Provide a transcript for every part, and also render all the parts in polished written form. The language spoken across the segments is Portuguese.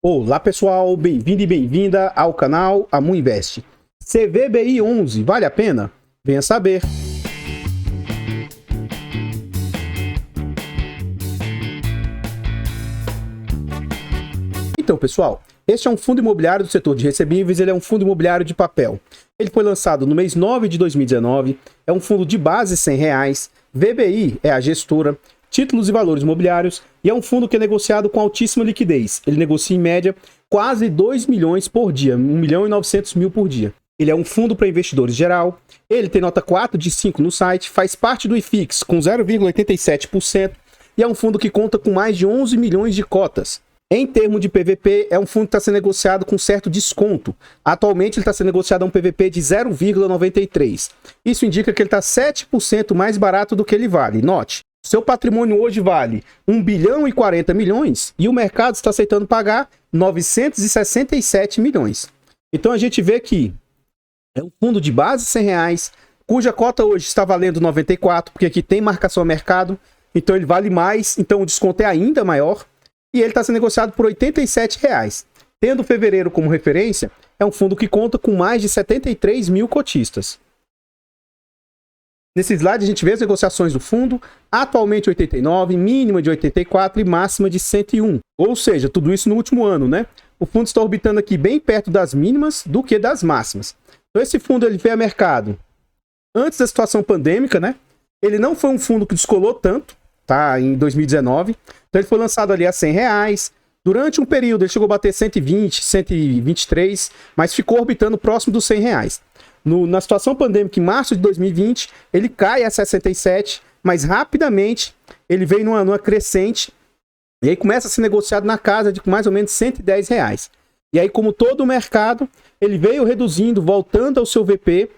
Olá pessoal, bem-vindo e bem-vinda ao canal Amu Invest. CVBI 11, vale a pena? Venha saber. Então pessoal, este é um fundo imobiliário do setor de recebíveis, ele é um fundo imobiliário de papel. Ele foi lançado no mês 9 de 2019, é um fundo de base R$100, VBI é a gestora, títulos e valores imobiliários, e é um fundo que é negociado com altíssima liquidez. Ele negocia em média quase 2 milhões por dia, 1.900.000 por dia. Ele é um fundo para investidores geral, ele tem nota 4 de 5 no site, faz parte do IFIX com 0,87% e é um fundo que conta com mais de 11 milhões de cotas. Em termos de PVP, é um fundo que está sendo negociado com certo desconto. Atualmente ele está sendo negociado a um PVP de 0,93. Isso indica que ele está 7% mais barato do que ele vale. Note, seu patrimônio hoje vale 1 bilhão e 40 milhões e o mercado está aceitando pagar 967 milhões. Então a gente vê que é um fundo de base R$100, cuja cota hoje está valendo 94, porque aqui tem marcação a mercado, então ele vale mais, então o desconto é ainda maior. E ele está sendo negociado por R$87. Tendo fevereiro como referência, é um fundo que conta com mais de 73 mil cotistas. Nesse slide a gente vê as negociações do fundo, atualmente 89, mínima de 84 e máxima de 101. Ou seja, tudo isso no último ano, né? O fundo está orbitando aqui bem perto das mínimas do que das máximas. Então esse fundo ele veio a mercado antes da situação pandêmica, né? Ele não foi um fundo que descolou tanto, tá? Em 2019. Então ele foi lançado ali a R$100. Durante um período ele chegou a bater 120, 123, mas ficou orbitando próximo dos R$100. Na situação pandêmica, em março de 2020, ele cai a 67, mas rapidamente ele veio numa crescente e aí começa a ser negociado na casa de mais ou menos R$110. E aí, como todo o mercado, ele veio reduzindo, voltando ao seu VP,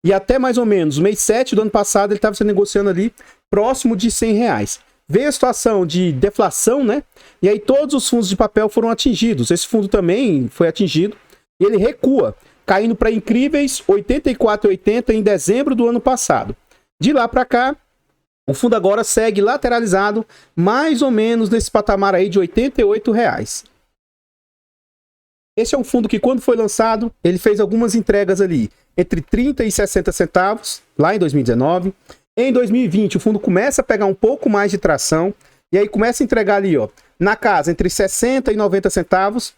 e até mais ou menos o mês 7 do ano passado ele estava se negociando ali próximo de R$100. Veio a situação de deflação, né? E aí todos os fundos de papel foram atingidos. Esse fundo também foi atingido e ele recua, caindo para incríveis 84,80 em dezembro do ano passado. De lá para cá, o fundo agora segue lateralizado, mais ou menos nesse patamar aí de R$88. Esse é um fundo que, quando foi lançado, ele fez algumas entregas ali entre 30 e 60 centavos, lá em 2019. Em 2020, o fundo começa a pegar um pouco mais de tração, e aí começa a entregar ali, ó, na casa, entre 60 e 90 centavos.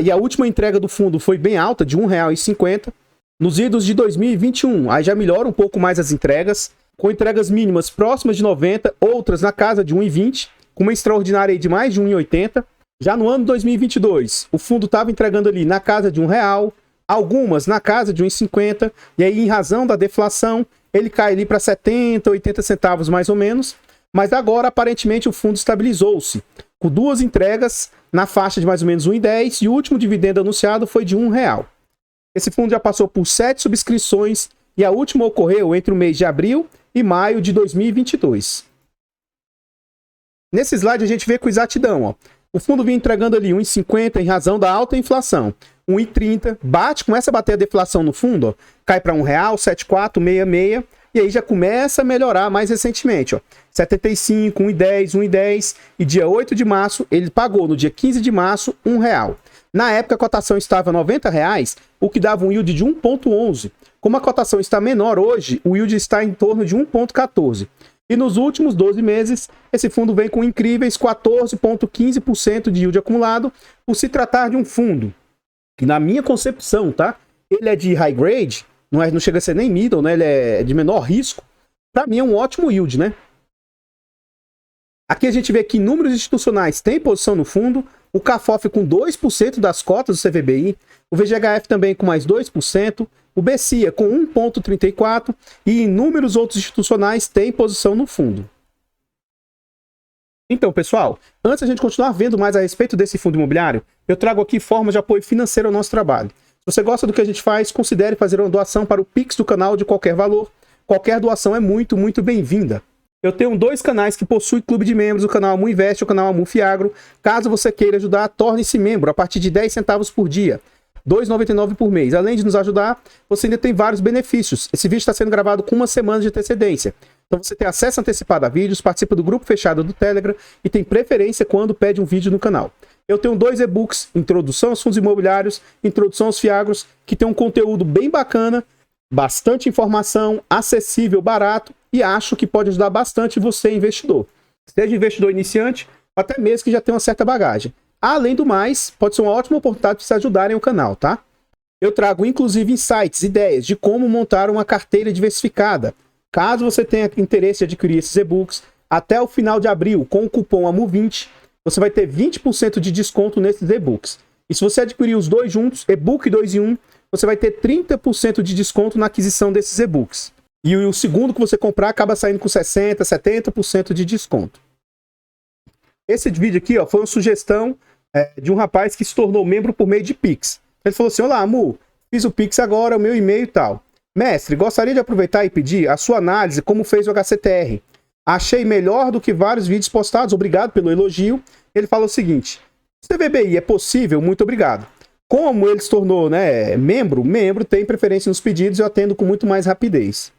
E a última entrega do fundo foi bem alta, de R$1,50. Nos idos de 2021, aí já melhora um pouco mais as entregas, com entregas mínimas próximas de 90, outras na casa de R$1,20, com uma extraordinária aí de mais de R$1,80. Já no ano 2022, o fundo estava entregando ali na casa de R$1, algumas na casa de R$1,50, e aí, em razão da deflação, ele cai ali para 70, 80 centavos mais ou menos, mas agora aparentemente o fundo estabilizou-se, com duas entregas na faixa de mais ou menos R$1,10 e o último dividendo anunciado foi de R$1. Esse fundo já passou por 7 subscrições e a última ocorreu entre o mês de abril e maio de 2022. Nesse slide a gente vê com exatidão, ó. O fundo vinha entregando ali R$1,50 em razão da alta inflação. R$1,30, começa a bater a deflação no fundo, ó, cai para R$1, 74, 66, e aí já começa a melhorar mais recentemente, ó, 75, 1,10, 1,10, e dia 8 de março ele pagou, no dia 15 de março, R$1. Na época a cotação estava R$90, o que dava um yield de 1,11. Como a cotação está menor hoje, o yield está em torno de 1,14. E nos últimos 12 meses, esse fundo vem com incríveis 14,15% de yield acumulado, por se tratar de um fundo que, na minha concepção, tá? Ele é de high grade, não chega a ser nem middle, né? Ele é de menor risco. Para mim é um ótimo yield, né? Aqui a gente vê que números institucionais têm posição no fundo, o CAFOF com 2% das cotas do CVBI, o VGHF também com mais 2%, o BCIA com 1,34% e inúmeros outros institucionais têm posição no fundo. Então, pessoal, antes de a gente continuar vendo mais a respeito desse fundo imobiliário, eu trago aqui formas de apoio financeiro ao nosso trabalho. Se você gosta do que a gente faz, considere fazer uma doação para o Pix do canal de qualquer valor. Qualquer doação é muito, muito bem-vinda. Eu tenho 2 canais que possuem clube de membros, o canal Amu Invest e o canal Amu Fiagro. Caso você queira ajudar, torne-se membro a partir de 10 centavos por dia. R$ 2,99 por mês. Além de nos ajudar, você ainda tem vários benefícios. Esse vídeo está sendo gravado com uma semana de antecedência. Então você tem acesso antecipado a vídeos, participa do grupo fechado do Telegram e tem preferência quando pede um vídeo no canal. Eu tenho 2 e-books, Introdução aos Fundos Imobiliários, Introdução aos FIAGROS, que tem um conteúdo bem bacana, bastante informação, acessível, barato, e acho que pode ajudar bastante você, investidor. Seja investidor iniciante, ou até mesmo que já tem uma certa bagagem. Além do mais, pode ser uma ótima oportunidade para vocês ajudarem o canal, tá? Eu trago, inclusive, insights, ideias de como montar uma carteira diversificada. Caso você tenha interesse em adquirir esses e-books, até o final de abril, com o cupom AMU20, você vai ter 20% de desconto nesses e-books. E se você adquirir os dois juntos, e-book 2 em 1, você vai ter 30% de desconto na aquisição desses e-books. E o segundo que você comprar acaba saindo com 60%, 70% de desconto. Esse vídeo aqui, ó, foi uma sugestão de um rapaz que se tornou membro por meio de Pix. Ele falou assim: olá, Amu, fiz o Pix agora, o meu e-mail e tal. Mestre, gostaria de aproveitar e pedir a sua análise como fez o HCTR. Achei melhor do que vários vídeos postados, obrigado pelo elogio. Ele falou o seguinte: CVBI é possível? Muito obrigado. Como ele se tornou, né, membro tem preferência nos pedidos e eu atendo com muito mais rapidez.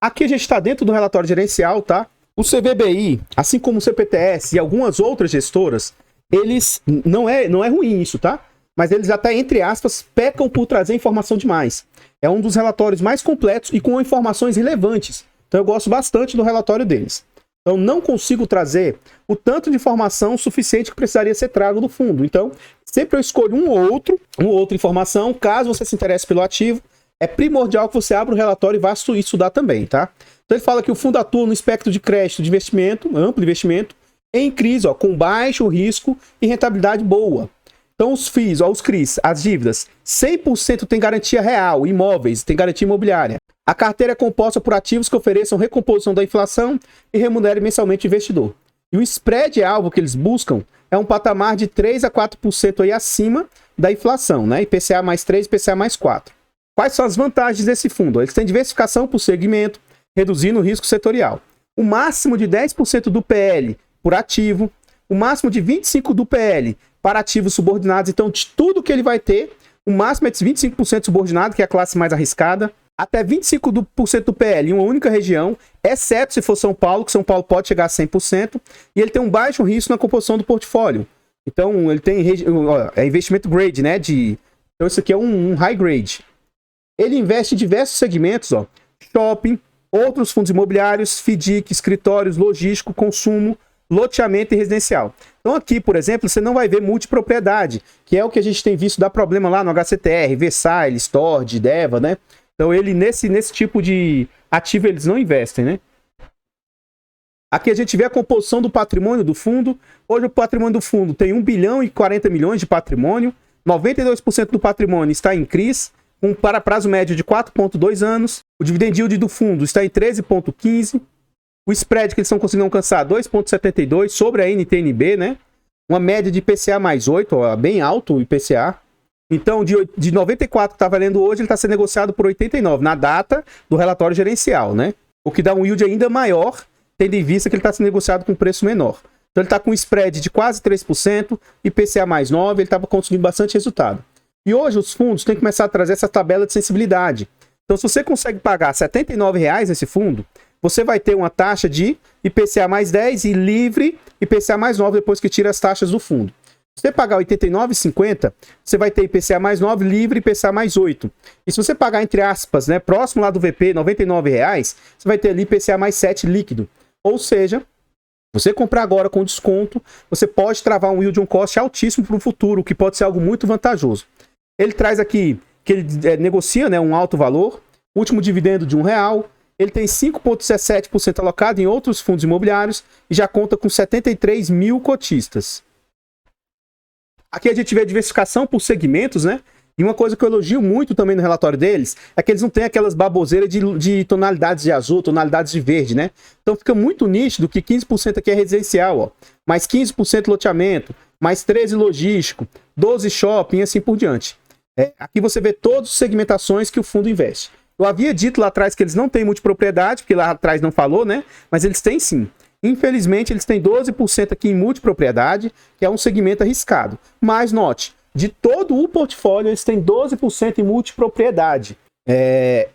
Aqui a gente está dentro do relatório gerencial, tá? O CVBI, assim como o CPTS e algumas outras gestoras, eles, não é ruim isso, tá? Mas eles até, entre aspas, pecam por trazer informação demais. É um dos relatórios mais completos e com informações relevantes. Então eu gosto bastante do relatório deles. Então não consigo trazer o tanto de informação suficiente que precisaria ser trago do fundo. Então sempre eu escolho uma outra informação. Caso você se interesse pelo ativo, é primordial que você abra o relatório e vá estudar também, tá? Então ele fala que o fundo atua no espectro de crédito de investimento, amplo investimento, em crise, ó, com baixo risco e rentabilidade boa. Então os FIIs, ó, os CRIs, as dívidas, 100% tem garantia real, imóveis, tem garantia imobiliária. A carteira é composta por ativos que ofereçam recomposição da inflação e remunerem mensalmente o investidor. E o spread alvo que eles buscam é um patamar de 3 a 4% aí acima da inflação, né? IPCA mais 3, IPCA mais 4. Quais são as vantagens desse fundo? Eles têm diversificação por segmento, reduzindo o risco setorial. O máximo de 10% do PL por ativo, o máximo de 25% do PL para ativos subordinados. Então, de tudo que ele vai ter, o máximo é de 25% subordinado, que é a classe mais arriscada, até 25% do PL em uma única região, exceto se for São Paulo, que São Paulo pode chegar a 100%, e ele tem um baixo risco na composição do portfólio. Então, ele tem investimento grade, né? Então, isso aqui é um high grade. Ele investe em diversos segmentos, ó, shopping, outros fundos imobiliários, FDIC, escritórios, logístico, consumo, loteamento e residencial. Então aqui, por exemplo, você não vai ver multipropriedade, que é o que a gente tem visto dar problema lá no HCTR, Versailles, Stord, Deva, né? Então ele nesse tipo de ativo eles não investem, né? Aqui a gente vê a composição do patrimônio do fundo. Hoje o patrimônio do fundo tem 1 bilhão e 40 milhões de patrimônio, 92% do patrimônio está em CRIs, para prazo médio de 4,2 anos. O dividend yield do fundo está em 13,15. O spread que eles estão conseguindo alcançar, 2,72 sobre a NTNB, né? Uma média de IPCA mais 8, ó, bem alto o IPCA. Então, de 94 que está valendo hoje, ele está sendo negociado por 89, na data do relatório gerencial, né? O que dá um yield ainda maior, tendo em vista que ele está sendo negociado com preço menor. Então, ele está com um spread de quase 3%, IPCA mais 9, ele estava conseguindo bastante resultado. E hoje os fundos têm que começar a trazer essa tabela de sensibilidade. Então, se você consegue pagar R$ 79,00 nesse fundo, você vai ter uma taxa de IPCA mais 10 e livre IPCA mais 9 depois que tira as taxas do fundo. Se você pagar R$ 89,50, você vai ter IPCA mais 9, livre IPCA mais 8. E se você pagar, entre aspas, né, próximo lá do VP, R$ 99,00, você vai ter ali IPCA mais 7 líquido. Ou seja, você comprar agora com desconto, você pode travar um yield on cost altíssimo para o futuro, o que pode ser algo muito vantajoso. Ele traz aqui que ele negocia, né, um alto valor, último dividendo de R$1, ele tem 5,17% alocado em outros fundos imobiliários e já conta com 73 mil cotistas. Aqui a gente vê a diversificação por segmentos, né? E uma coisa que eu elogio muito também no relatório deles é que eles não têm aquelas baboseiras de tonalidades de azul, tonalidades de verde, né? Então fica muito nítido que 15% aqui é residencial, ó, mais 15% loteamento, mais 13% logístico, 12% shopping e assim por diante. Aqui você vê todas as segmentações que o fundo investe. Eu havia dito lá atrás que eles não têm multipropriedade, porque lá atrás não falou, né? Mas eles têm sim. Infelizmente, eles têm 12% aqui em multipropriedade, que é um segmento arriscado. Mas note, de todo o portfólio, eles têm 12% em multipropriedade.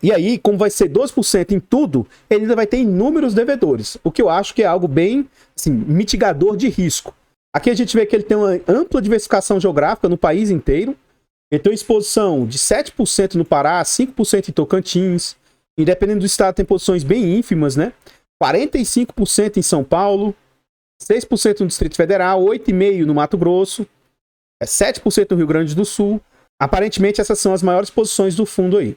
E aí, como vai ser 12% em tudo, ele ainda vai ter inúmeros devedores. O que eu acho que é algo bem assim, mitigador de risco. Aqui a gente vê que ele tem uma ampla diversificação geográfica no país inteiro. Ele tem uma exposição de 7% no Pará, 5% em Tocantins. E dependendo do estado, tem posições bem ínfimas, né? 45% em São Paulo, 6% no Distrito Federal, 8,5% no Mato Grosso, 7% no Rio Grande do Sul. Aparentemente, essas são as maiores posições do fundo aí.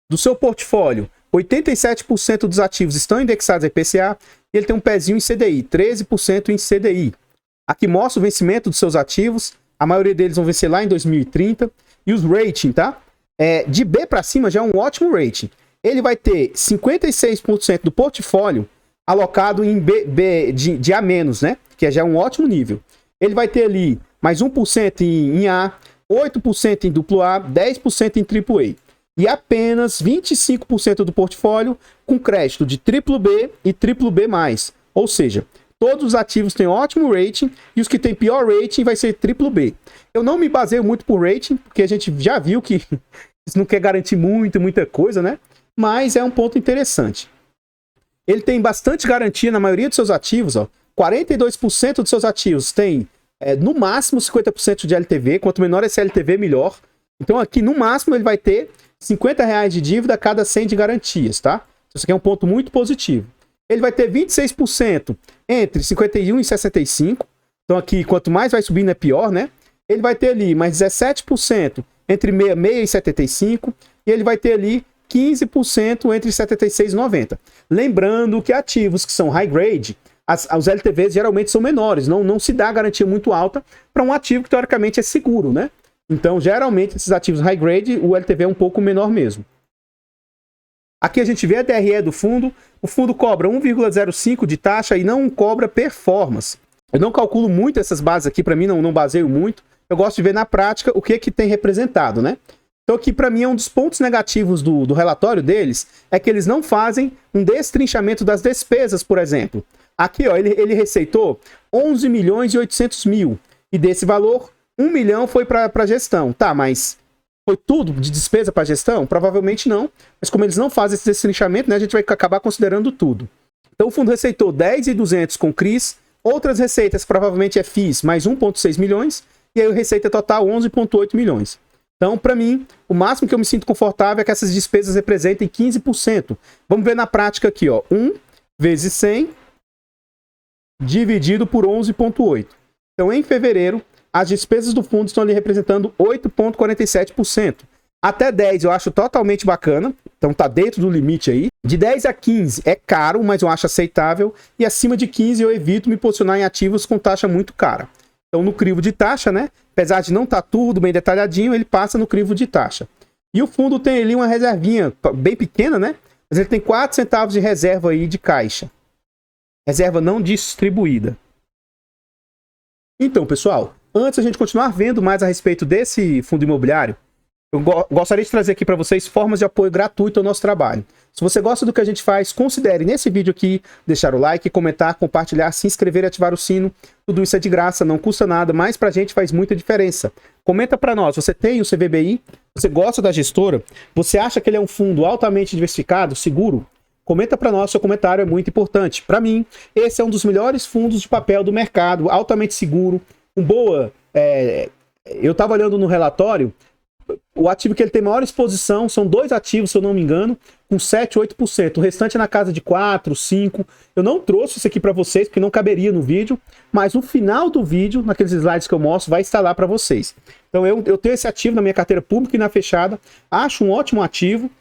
Do seu portfólio, 87% dos ativos estão indexados a IPCA e ele tem um pezinho em CDI, 13% em CDI. Aqui mostra o vencimento dos seus ativos, a maioria deles vão vencer lá em 2030. E os rating, tá? De B para cima já é um ótimo rating. Ele vai ter 56% do portfólio alocado em B de A-, né? Que já é um ótimo nível. Ele vai ter ali mais 1% em A, 8% em AA, 10% em AAA. E apenas 25% do portfólio com crédito de BBB e BBB+. Ou seja, todos os ativos têm ótimo rating e os que têm pior rating vai ser BBB. Eu não me baseio muito por rating, porque a gente já viu que isso não quer garantir muita coisa, né? Mas é um ponto interessante. Ele tem bastante garantia na maioria dos seus ativos, ó. 42% dos seus ativos tem no máximo 50% de LTV. Quanto menor esse LTV, melhor. Então aqui no máximo ele vai ter R$50 de dívida a cada 100 de garantias, tá? Isso aqui é um ponto muito positivo. Ele vai ter 26% entre 51 e 65. Então aqui, quanto mais vai subindo é pior, né? Ele vai ter ali mais 17% entre 66 e 75. E ele vai ter ali 15% entre 76 e 90. Lembrando que ativos que são high grade, os LTVs geralmente são menores. Não se dá garantia muito alta para um ativo que teoricamente é seguro, né? Então, geralmente, esses ativos high grade, o LTV é um pouco menor mesmo. Aqui a gente vê a DRE do fundo. O fundo cobra 1,05 de taxa e não cobra performance. Eu não calculo muito essas bases aqui, para mim não baseio muito. Eu gosto de ver na prática o que tem representado, né? Então aqui para mim é um dos pontos negativos do relatório deles, é que eles não fazem um destrinchamento das despesas, por exemplo. Aqui ó, ele receitou 11 milhões e 800 mil. E desse valor, 1 milhão foi para gestão. Tá, mas foi tudo de despesa para gestão? Provavelmente não. Mas como eles não fazem esse destrinchamento, né, a gente vai acabar considerando tudo. Então o fundo receitou 10.200 com CRIs, outras receitas provavelmente é FIIs mais 1,6 milhões, e aí a receita total 11,8 milhões. Então, para mim, o máximo que eu me sinto confortável é que essas despesas representem 15%. Vamos ver na prática aqui, ó. 1 vezes 100 dividido por 11,8. Então, em fevereiro, as despesas do fundo estão ali representando 8,47%. Até 10 eu acho totalmente bacana, então tá dentro do limite aí. De 10 a 15 é caro, mas eu acho aceitável. E acima de 15 eu evito me posicionar em ativos com taxa muito cara. Então no crivo de taxa, né? Apesar de não estar tudo bem detalhadinho, ele passa no crivo de taxa. E o fundo tem ali uma reservinha bem pequena, né? Mas ele tem 4 centavos de reserva aí de caixa. Reserva não distribuída. Então, pessoal, antes a gente continuar vendo mais a respeito desse fundo imobiliário, eu gostaria de trazer aqui para vocês formas de apoio gratuito ao nosso trabalho. Se você gosta do que a gente faz, considere nesse vídeo aqui deixar o like, comentar, compartilhar, se inscrever e ativar o sino. Tudo isso é de graça, não custa nada, mas pra gente faz muita diferença. Comenta para nós, você tem o CVBI? Você gosta da gestora? Você acha que ele é um fundo altamente diversificado, seguro? Comenta para nós, seu comentário é muito importante. Para mim, esse é um dos melhores fundos de papel do mercado, altamente seguro, com boa... Eu estava olhando no relatório, o ativo que ele tem maior exposição são 2 ativos, se eu não me engano, com 7, 8%. O restante é na casa de 4, 5%. Eu não trouxe isso aqui para vocês, porque não caberia no vídeo, mas no final do vídeo, naqueles slides que eu mostro, vai estar lá para vocês. Então eu tenho esse ativo na minha carteira pública e na fechada, acho um ótimo ativo,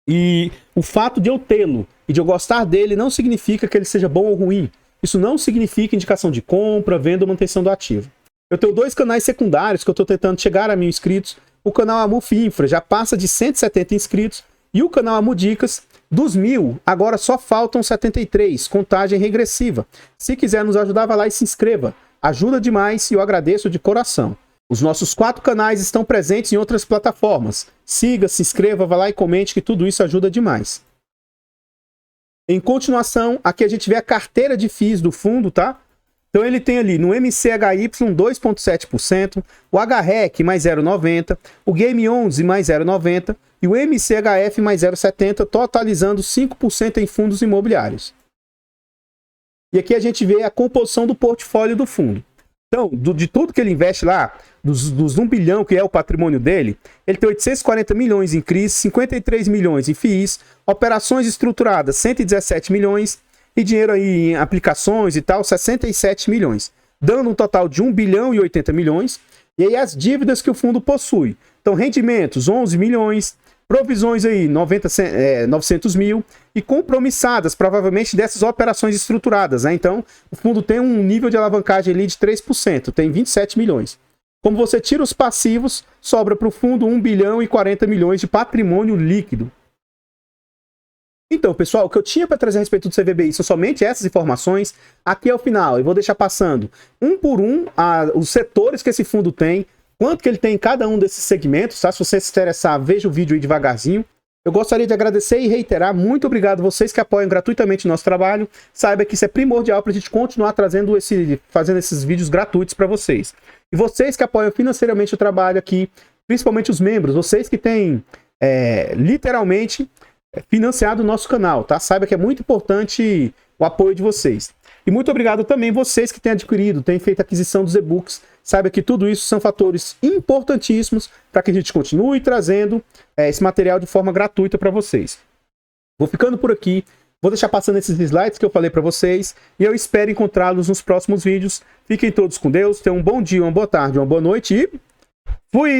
e o fato de eu tê-lo e de eu gostar dele não significa que ele seja bom ou ruim. Isso não significa indicação de compra, venda ou manutenção do ativo. Eu tenho 2 canais secundários que eu estou tentando chegar a 1.000 inscritos. O canal Amuf Infra já passa de 170 inscritos. E o canal Amu Dicas, dos 1.000, agora só faltam 73, contagem regressiva. Se quiser nos ajudar, vai lá e se inscreva. Ajuda demais e eu agradeço de coração. Os nossos 4 canais estão presentes em outras plataformas. Siga, se inscreva, vá lá e comente que tudo isso ajuda demais. Em continuação, aqui a gente vê a carteira de FIIs do fundo, tá? Então ele tem ali no MCHY 2,7%, o HREC mais 0,90%, o Game 11 mais 0,90% e o MCHF mais 0,70%, totalizando 5% em fundos imobiliários. E aqui a gente vê a composição do portfólio do fundo. Então, de tudo que ele investe lá, dos 1 bilhão que é o patrimônio dele, ele tem 840 milhões em CRIs, 53 milhões em FIIs, operações estruturadas 117 milhões e dinheiro aí em aplicações e tal, 67 milhões, dando um total de 1 bilhão e 80 milhões. E aí as dívidas que o fundo possui. Então, rendimentos, 11 milhões, provisões aí, 900 mil, e compromissadas, provavelmente, dessas operações estruturadas, né? Então, o fundo tem um nível de alavancagem ali de 3%, tem 27 milhões. Como você tira os passivos, sobra para o fundo 1 bilhão e 40 milhões de patrimônio líquido. Então, pessoal, o que eu tinha para trazer a respeito do CVBI são somente essas informações. Aqui é o final, eu vou deixar passando um por um os setores que esse fundo tem, quanto que ele tem em cada um desses segmentos, tá? Se você se interessar, veja o vídeo aí devagarzinho. Eu gostaria de agradecer e reiterar, muito obrigado a vocês que apoiam gratuitamente o nosso trabalho. Saiba que isso é primordial para a gente continuar fazendo esses vídeos gratuitos para vocês. E vocês que apoiam financeiramente o trabalho aqui, principalmente os membros, vocês que têm literalmente financiado o nosso canal, tá? Saiba que é muito importante o apoio de vocês. E muito obrigado também vocês que têm adquirido, têm feito a aquisição dos e-books. Saiba que tudo isso são fatores importantíssimos para que a gente continue trazendo esse material de forma gratuita para vocês. Vou ficando por aqui, vou deixar passando esses slides que eu falei para vocês e eu espero encontrá-los nos próximos vídeos. Fiquem todos com Deus, tenham um bom dia, uma boa tarde, uma boa noite e fui!